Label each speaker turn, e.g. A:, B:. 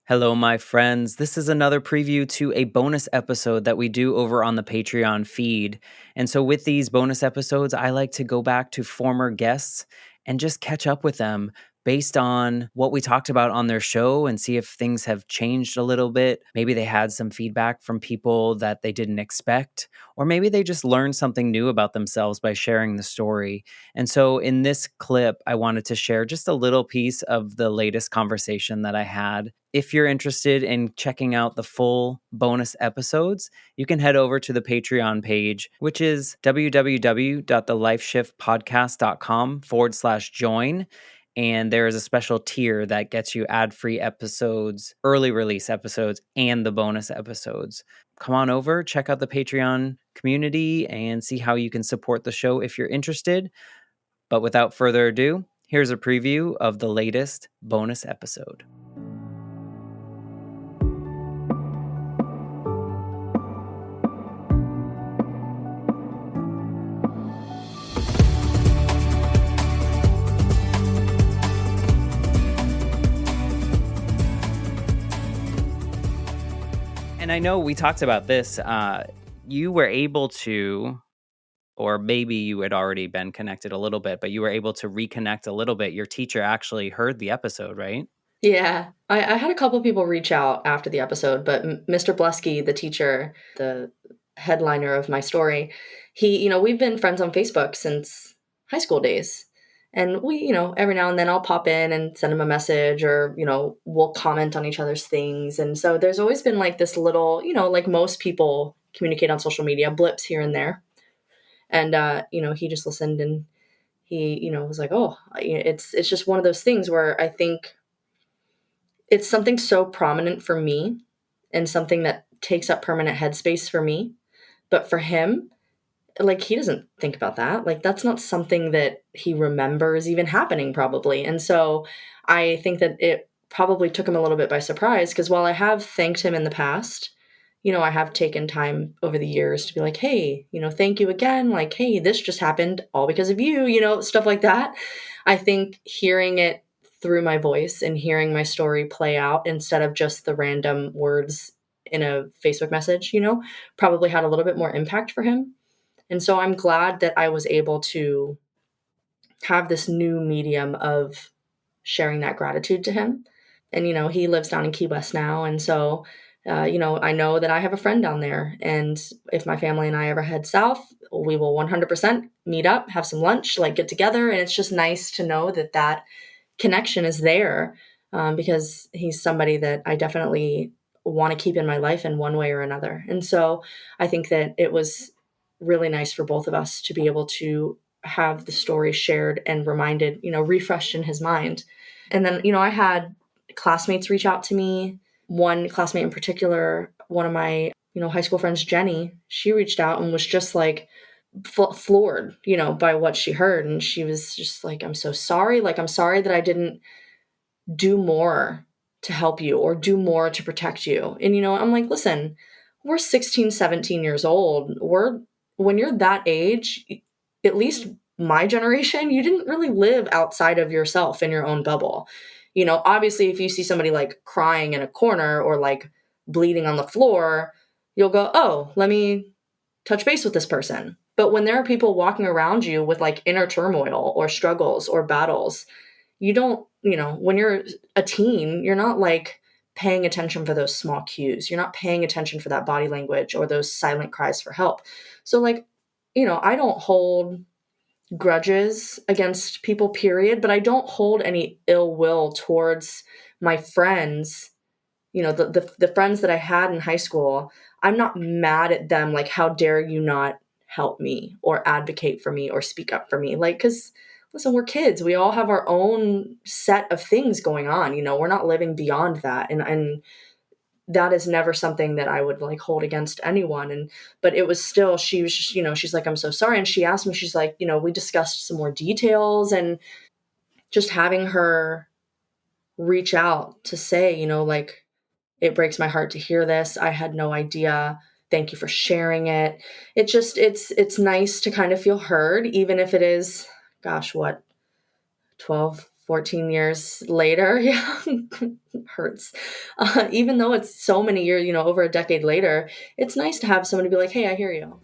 A: Hello, my friends. This is another preview to a bonus episode that we do over on the Patreon feed. And so, with these bonus episodes, I like to go back to former guests and just catch up with them based on what we talked about on their show and see if things have changed a little bit. Maybe they had some feedback from people that they didn't expect, or maybe they just learned something new about themselves by sharing the story. And so, in this clip, I wanted to share just a little piece of the latest conversation that I had. If you're interested in checking out the full bonus episodes, you can head over to the Patreon page, which is www.thelifeshiftpodcast.com/join. And there is a special tier that gets you ad-free episodes, early release episodes, and the bonus episodes. Come on over, check out the Patreon community, and see how you can support the show if you're interested. But without further ado, here's a preview of the latest bonus episode. And I know we talked about this. You were able to, or maybe you had already been connected a little bit, but you were able to reconnect a little bit. Your teacher actually heard the episode, right?
B: Yeah, I had a couple people reach out after the episode, but Mr. Blesky, the teacher, the headliner of my story, we've been friends on Facebook since high school days. And every now and then I'll pop in and send him a message or, we'll comment on each other's things. And so there's always been like this little, like most people communicate on social media, blips here and there. And, he just listened and he, was like, oh, it's just one of those things where I think it's something so prominent for me and something that takes up permanent headspace for me. But for him, like, he doesn't think about that. Like, that's not something that he remembers even happening, probably. And so I think that it probably took him a little bit by surprise because while I have thanked him in the past, I have taken time over the years to be like, hey, thank you again. Like, hey, this just happened all because of you, stuff like that. I think hearing it through my voice and hearing my story play out instead of just the random words in a Facebook message, probably had a little bit more impact for him. And so I'm glad that I was able to have this new medium of sharing that gratitude to him. And, he lives down in Key West now. And so, I know that I have a friend down there. And if my family and I ever head south, we will 100% meet up, have some lunch, like get together. And it's just nice to know that that connection is there because he's somebody that I definitely want to keep in my life in one way or another. And so I think that it was really nice for both of us to be able to have the story shared and reminded, refreshed in his mind. And then, I had classmates reach out to me. One classmate in particular, one of my, high school friends, Jenny, she reached out and was just like, floored, by what she heard. And she was just like, I'm so sorry. Like, I'm sorry that I didn't do more to help you or do more to protect you. And, I'm like, listen, we're 16, 17 years old. When you're that age, at least my generation, you didn't really live outside of yourself in your own bubble. Obviously, if you see somebody like crying in a corner or like bleeding on the floor, you'll go, oh, let me touch base with this person. But when there are people walking around you with like inner turmoil or struggles or battles, you don't, when you're a teen, you're not like paying attention for those small cues. You're not paying attention for that body language or those silent cries for help. So like, I don't hold grudges against people, period, but I don't hold any ill will towards my friends, the friends that I had in high school. I'm not mad at them like, how dare you not help me or advocate for me or speak up for me? Like, because listen, we're kids. We all have our own set of things going on. We're not living beyond that. And that is never something that I would like hold against anyone. But it was still, she was just, she's like, I'm so sorry. And she asked me, she's like, we discussed some more details and just having her reach out to say, like, it breaks my heart to hear this. I had no idea. Thank you for sharing it. It's nice to kind of feel heard, even if it is, gosh, what, 12, 14 years later, yeah, hurts. Even though it's so many years, over a decade later, it's nice to have somebody be like, "Hey, I hear you."